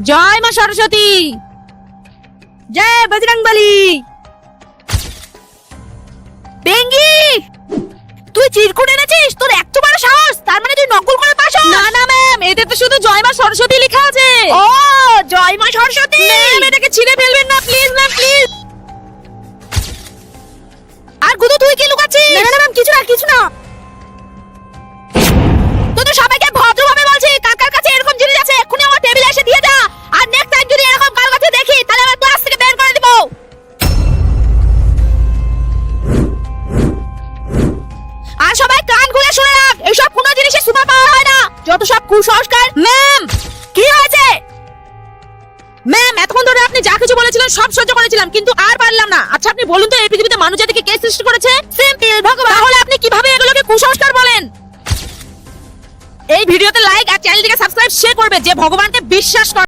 জয় মা সরস্বতী, জয় বজরংবলী। বেঙ্গি, তুই চিরকুট এনেছিস? তোর এত বড় সাহস! তার মানে তুই নকল করে পাস? না না ম্যাম, এতে তো শুধু জয় মা সরস্বতী লেখা আছে। ও, জয় মা সরস্বতী। ম্যাম, এটাকে ছিঁড়ে ফেলবেন না প্লিজ ম্যাম, প্লিজ। আর গুদু, তুই কি লুকাচ্ছিস? না না ম্যাম, কিছু না কিছু না। তোদের সবাইকে ভদ্রভাবে বলছি, কার কার কাছে এরকম জিনিস আছে এক্ষুনি আমার টেবিলে এসে দিয়ে যা। আর নেক্সট টাইম যদি এরকম কার কাছে দেখি তাহলে আমি ক্লাস থেকে বের করে দেব। আর সবাই কান খুলে শুনে রাখ, এইসব কোনো জিনিসে সুপার পাওয়ার হয় না, যত সব কুসংস্কার। ম্যাম, কি হয়েছে? ম্যাম, এতক্ষণ ধরে আপনি যা কিছু বলেছিলেন সব সহ্য করেছিলাম, কিন্তু আর পারলাম না। আচ্ছা আপনি বলুন তো, এই পৃথিবীতে মানুষ জাতিকে কে সৃষ্টি করেছে? সিম্পল, ভগবান। তাহলে আপনি কিভাবে এগুলোকে কুসংস্কার বলেন? এই ভিডিওতে লাইক আর চ্যানেলটিকে সাবস্ক্রাইব সে করবে যে ভগবানকে বিশ্বাস করে।